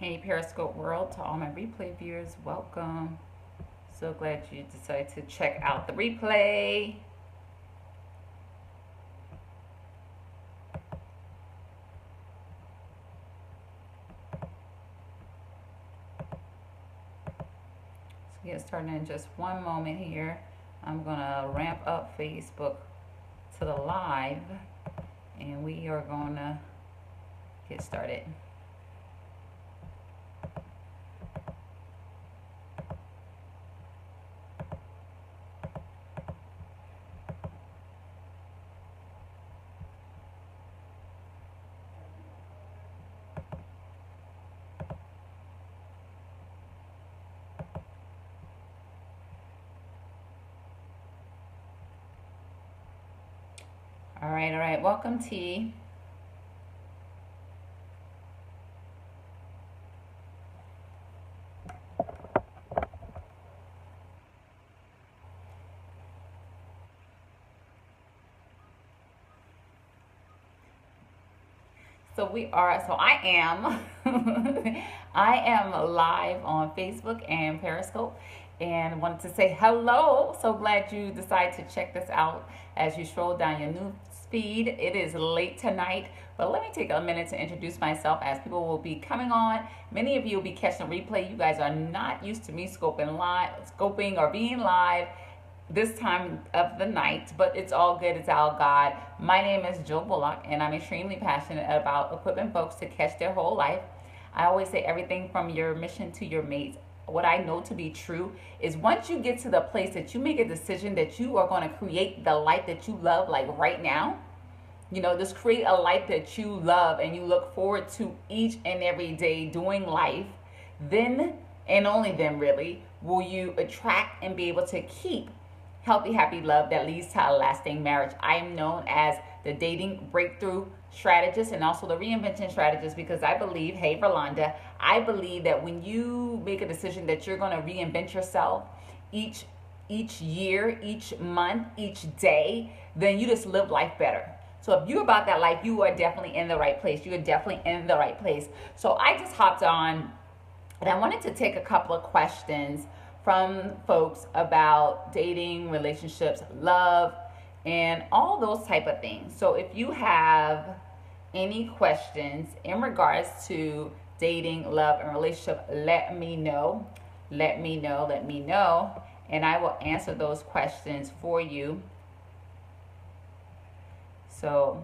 Hey Periscope world, to all my replay viewers, welcome. So glad you decided to check out the replay. So get started in just one moment here. I'm gonna ramp up Facebook to the live and we are gonna get started. All right. Welcome, T. So I am, I am live on Facebook and Periscope and wanted to say hello. So glad you decided to check this out as you stroll down your news feed. It is late tonight, but let me take a minute to introduce myself as people will be coming on. Many of you will be catching a replay. You guys are not used to me scoping or being live this time of the night, but it's all good. It's all God. My name is Jill Bullock, and I'm extremely passionate about equipping folks to catch their whole life. I always say everything from your mission to your mates. What I know to be true is once you get to the place that you make a decision that you are going to create the life that you love, like right now, just create a life that you love and you look forward to each and every day doing life, then and only then really will you attract and be able to keep healthy, happy love that leads to a lasting marriage. I am known as the dating breakthrough strategist and also the reinvention strategist because I believe, hey Verlonda, I believe that when you make a decision that you're going to reinvent yourself each year, each month, each day, then you just live life better. So if you're about that life, you are definitely in the right place. You are definitely in the right place. So I just hopped on and I wanted to take a couple of questions from folks about dating, relationships, love, and all those type of things. So if you have any questions in regards to dating, love, and relationship, let me know. Let me know. And I will answer those questions for you. So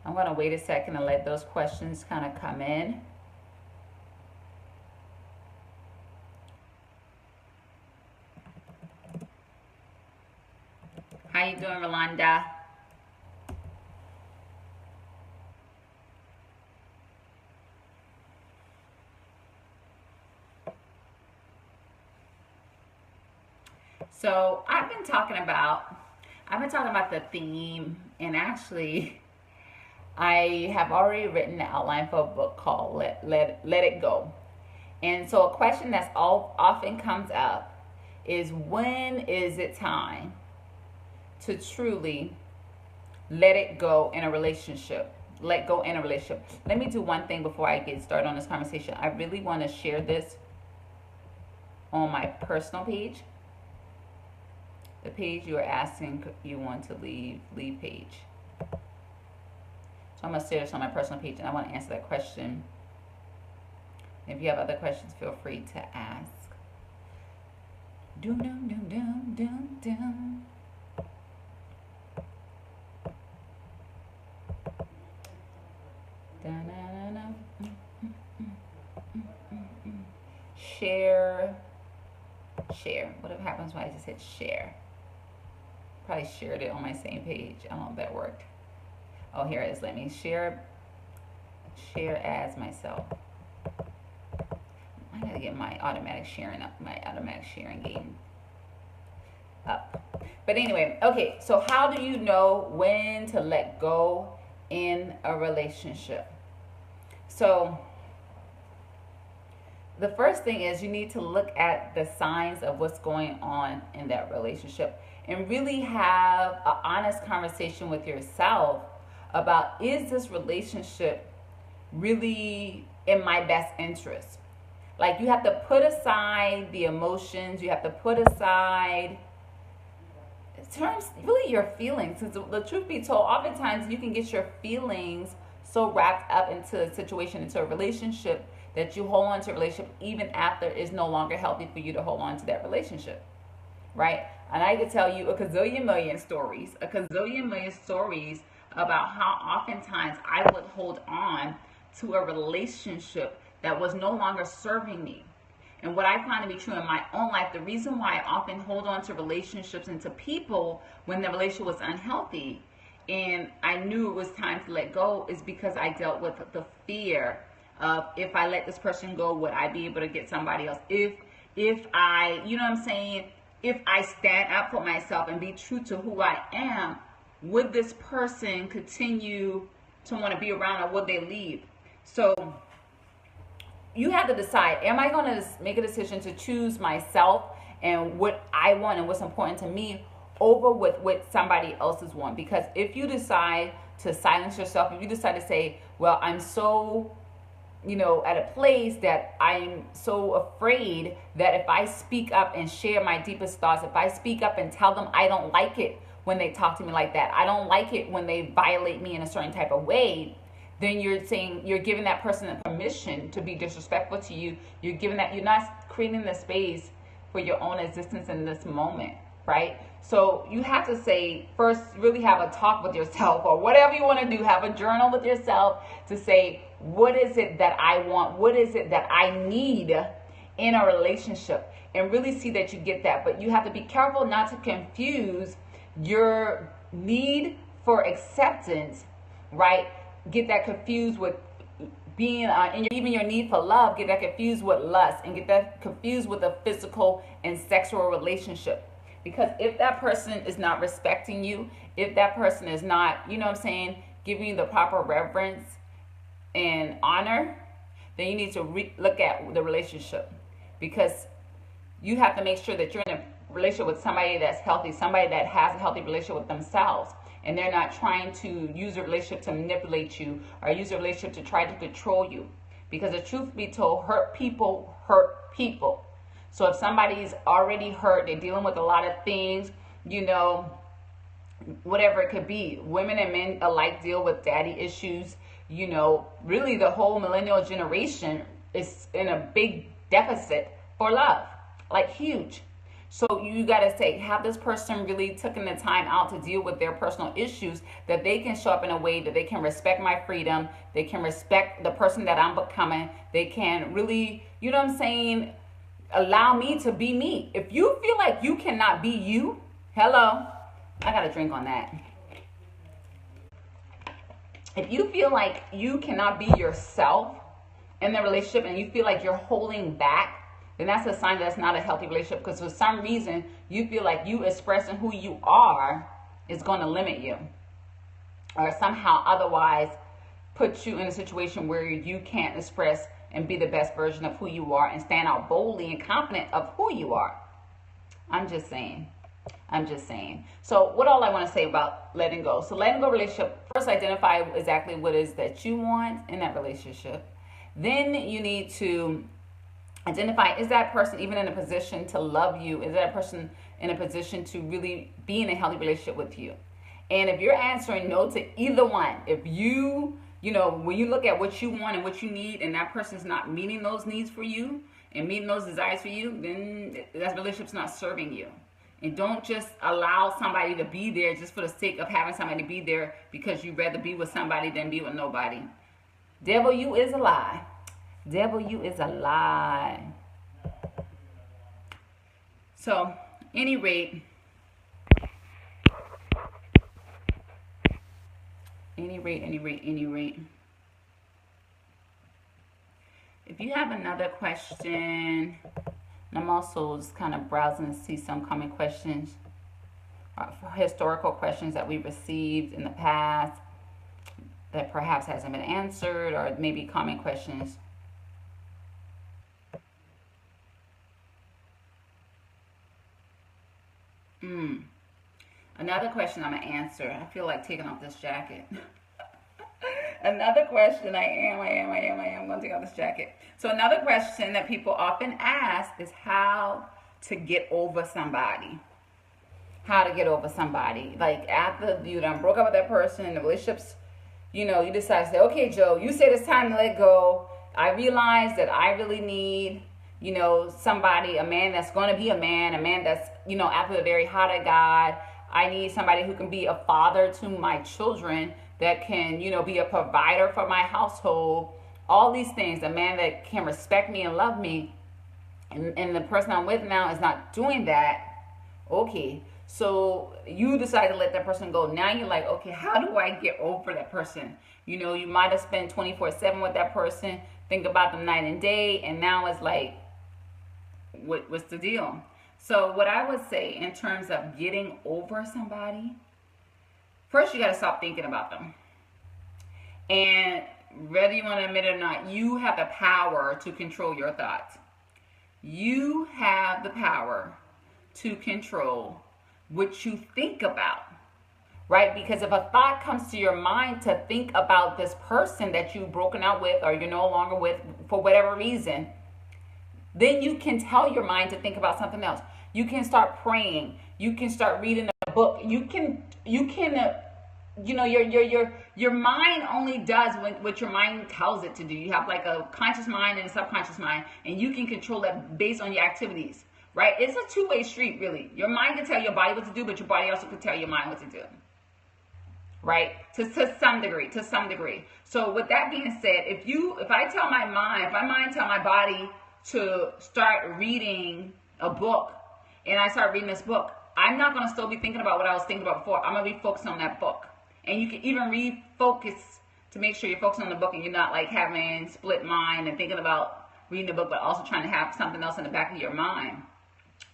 I'm going to wait a second and let those questions kind of come in. How you doing, Rolanda? So I've been talking about the theme, and actually I have already written the outline for a book called Let It Go. And so a question that's often comes up is, when is it time to truly let it go in a relationship? Let go in a relationship. Let me do one thing before I get started on this conversation. I really want to share this on my personal page. The page you are asking you want to leave page. So I'm going to share this on my personal page, and I want to answer that question. If you have other questions, feel free to ask. Doom, doom, doom, doom, doom, doom. Share. What happens when I just hit share? Probably shared it on my same page. I don't know if that worked. Oh, here it is. Let me share as myself. I gotta get my automatic sharing up, my automatic sharing game up. But anyway, okay, so how do you know when to let go in a relationship? So the first thing is you need to look at the signs of what's going on in that relationship and really have an honest conversation with yourself about, is this relationship really in my best interest? Like, you have to put aside the emotions. You have to put aside terms, really your feelings. Because the truth be told, oftentimes you can get your feelings so wrapped up into a situation, into a relationship, that you hold on to a relationship even after it's no longer healthy for you to hold on to that relationship, right? And I could tell you a gazillion million stories, about how oftentimes I would hold on to a relationship that was no longer serving me. And what I find to be true in my own life, the reason why I often hold on to relationships and to people when the relationship was unhealthy and I knew it was time to let go, is because I dealt with the fear of, if I let this person go, would I be able to get somebody else? If I, you know what I'm saying? If I stand up for myself and be true to who I am, would this person continue to want to be around, or would they leave? So you have to decide, am I going to make a decision to choose myself and what I want and what's important to me over with what somebody else's want? Because if you decide to silence yourself, if you decide to say, well, I'm so, at a place that I'm so afraid that if I speak up and share my deepest thoughts, if I speak up and tell them I don't like it when they talk to me like that, I don't like it when they violate me in a certain type of way, then you're saying, you're giving that person permission to be disrespectful to you. You're not creating the space for your own existence in this moment, right? So you have to say, first, really have a talk with yourself, or whatever you want to do, have a journal with yourself to say, what is it that I want? What is it that I need in a relationship? And really see that you get that. But you have to be careful not to confuse your need for acceptance, right? Get that confused with being, and even your need for love, get that confused with lust, and get that confused with a physical and sexual relationship. Because if that person is not respecting you, if that person is not, giving you the proper reverence and honor, then you need to look at the relationship. Because you have to make sure that you're in a relationship with somebody that's healthy, somebody that has a healthy relationship with themselves, and they're not trying to use a relationship to manipulate you or use a relationship to try to control you. Because the truth be told, hurt people hurt people. So if somebody's already hurt, they're dealing with a lot of things, whatever it could be. Women and men alike deal with daddy issues. Really the whole millennial generation is in a big deficit for love, like huge. So you got to say, have this person really taken the time out to deal with their personal issues, that they can show up in a way that they can respect my freedom, they can respect the person that I'm becoming, they can really, allow me to be me. If you feel like you cannot be you, hello, I got a drink on that. If you feel like you cannot be yourself in the relationship and you feel like you're holding back, then that's a sign that's not a healthy relationship. Because for some reason, you feel like you expressing who you are is going to limit you, or somehow otherwise put you in a situation where you can't express and be the best version of who you are and stand out boldly and confident of who you are. I'm just saying. So what all I want to say about letting go. So letting go relationship, first identify exactly what it is that you want in that relationship. Then you need to identify, is that person even in a position to love you? Is that person in a position to really be in a healthy relationship with you? And if you're answering no to either one, if you, when you look at what you want and what you need, and that person's not meeting those needs for you and meeting those desires for you, then that relationship's not serving you. And don't just allow somebody to be there just for the sake of having somebody be there, because you'd rather be with somebody than be with nobody. Devil, you is a lie. Devil, you is a lie. So, any rate, if you have another question, and I'm also just kind of browsing to see some common questions, historical questions that we received in the past that perhaps hasn't been answered, or maybe common questions. Another question I'm going to answer. I feel like taking off this jacket. Another question, I am going to take off this jacket. So another question that people often ask is how to get over somebody. How to get over somebody. Like after you done broke up with that person, the relationships, you decide to say, okay, Joe, you said it's time to let go. I realize that I really need, somebody, a man that's going to be a man that's, after the very heart of God. I need somebody who can be a father to my children, that can, be a provider for my household. All these things, a man that can respect me and love me. And the person I'm with now is not doing that. Okay, so you decide to let that person go. Now you're like, okay, how do I get over that person? You might have spent 24/7 with that person, think about them night and day, and now it's like, what's the deal? So what I would say in terms of getting over somebody, first you got to stop thinking about them. And whether you want to admit it or not, you have the power to control your thoughts. You have the power to control what you think about, right? Because if a thought comes to your mind to think about this person that you've broken out with or you're no longer with for whatever reason, then you can tell your mind to think about something else. You can start praying. You can start reading a book. You can your mind only does what your mind tells it to do. You have like a conscious mind and a subconscious mind, and you can control that based on your activities, right? It's a two-way street, really. Your mind can tell your body what to do, but your body also can tell your mind what to do, right? To some degree. So with that being said, if I tell my mind, if my mind tell my body to start reading a book, and I start reading this book, I'm not going to still be thinking about what I was thinking about before. I'm going to be focused on that book. And you can even refocus to make sure you're focusing on the book and you're not like having split mind and thinking about reading the book, but also trying to have something else in the back of your mind.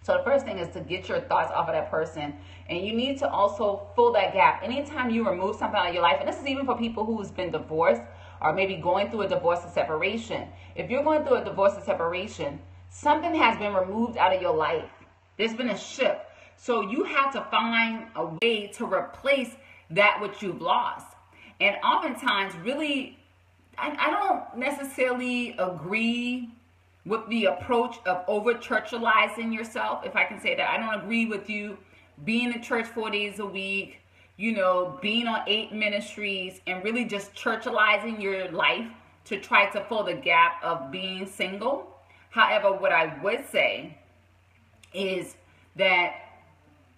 So the first thing is to get your thoughts off of that person. And you need to also fill that gap. Anytime you remove something out of your life, and this is even for people who's been divorced or maybe going through a divorce or separation. If you're going through a divorce or separation, something has been removed out of your life. There's been a shift. So you have to find a way to replace that which you've lost. And oftentimes, really, I don't necessarily agree with the approach of over-churchalizing yourself, if I can say that. I don't agree with you being in church 4 days a week, being on 8 ministries, and really just churchalizing your life to try to fill the gap of being single. However, what I would say is that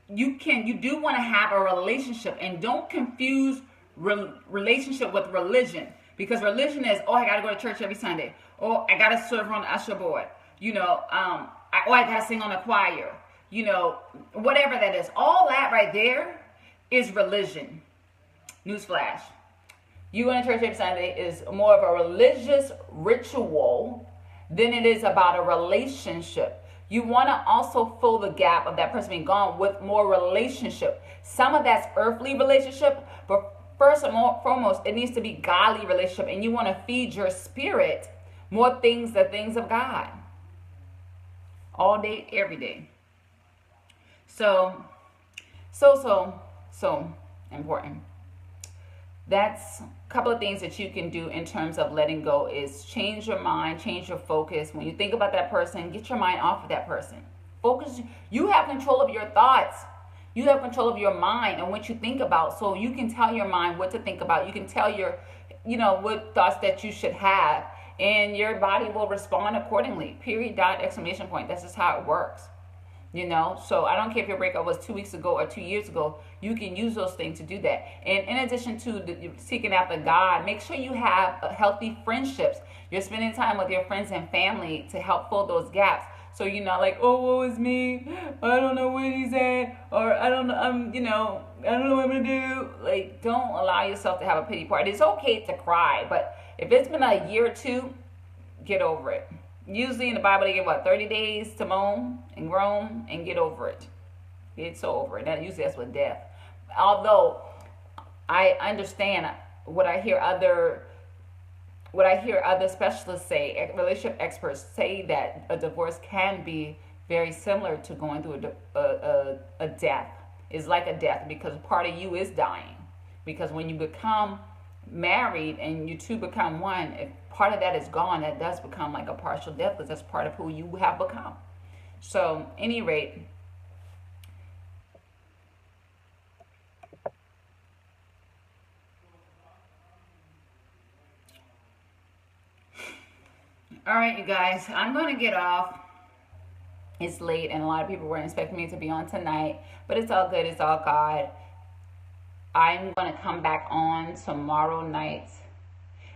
you do want to have a relationship, and don't confuse relationship with religion, because religion is, I got to go to church every Sunday, or I got to serve on the usher board, I got to sing on the choir, whatever that is. All that right there is religion. Newsflash. You going to church every Sunday is more of a religious ritual than it is about a relationship. You want to also fill the gap of that person being gone with more relationship. Some of that's earthly relationship, but first and foremost, it needs to be godly relationship. And you want to feed your spirit more things, the things of God. All day, every day. So important. That's a couple of things that you can do in terms of letting go is change your mind, change your focus. When you think about that person, get your mind off of that person. Focus. You have control of your thoughts. You have control of your mind and what you think about. So you can tell your mind what to think about. You can tell your, what thoughts that you should have. And your body will respond accordingly. Period, dot, exclamation point. That's just how it works. So I don't care if your breakup was 2 weeks ago or 2 years ago. You can use those things to do that. And in addition to seeking after God, make sure you have healthy friendships. You're spending time with your friends and family to help fill those gaps. So you're not like, woe is me. I don't know where he's at. Or I don't know, I don't know what I'm going to do. Like, don't allow yourself to have a pity party. It's okay to cry. But if it's been a year or two, get over it. Usually in the Bible, they give 30 days to moan and groan and get over it. Get so over it. That usually that's with death. Although I understand what I hear other specialists say, relationship experts say, that a divorce can be very similar to going through a death. It's like a death because part of you is dying. Because when you become married and you two become one, if part of that is gone, that does become like a partial death because that's part of who you have become. So, any rate, all right, you guys, I'm going to get off. It's late, and a lot of people weren't expecting me to be on tonight, but it's all good. It's all God. I'm going to come back on tomorrow night.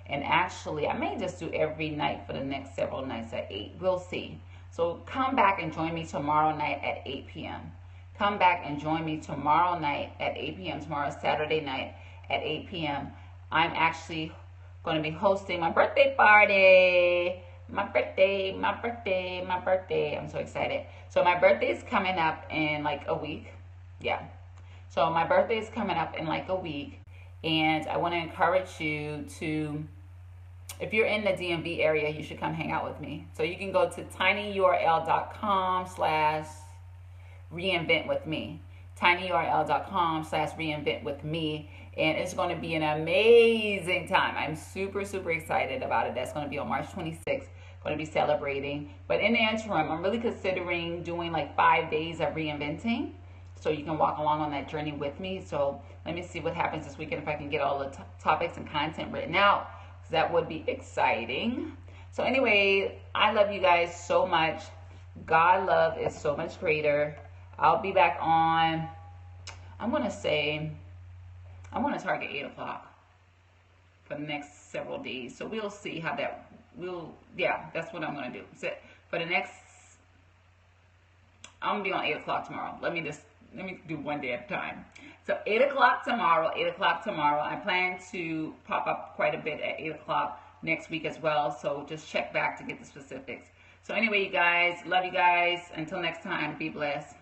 And actually, I may just do every night for the next several nights at 8. We'll see. So come back and join me tomorrow night at 8 p.m. Come back and join me tomorrow night at 8 p.m. Tomorrow, Saturday night at 8 p.m. I'm actually going to be hosting my birthday party. My birthday, my birthday, my birthday. I'm so excited. So my birthday is coming up in like a week. Yeah. So my birthday is coming up in like a week. And I want to encourage you to, if you're in the DMV area, you should come hang out with me. So you can go to tinyurl.com/reinvent with me. tinyurl.com/reinvent with me. And it's going to be an amazing time. I'm super, super excited about it. That's going to be on March 26th. Going to be celebrating. But in the interim, I'm really considering doing like 5 days of reinventing. So you can walk along on that journey with me. So let me see what happens this weekend if I can get all the topics and content written out. Because that would be exciting. So anyway, I love you guys so much. God love is so much greater. I'll be back on, I'm going to target 8 o'clock for the next several days. So we'll see how that that's what I'm going to do. So for the next, I'm going to be on 8 o'clock tomorrow. Let me do one day at a time. So 8 o'clock tomorrow, I plan to pop up quite a bit at 8 o'clock next week as well. So just check back to get the specifics. So anyway, you guys, love you guys. Until next time, be blessed.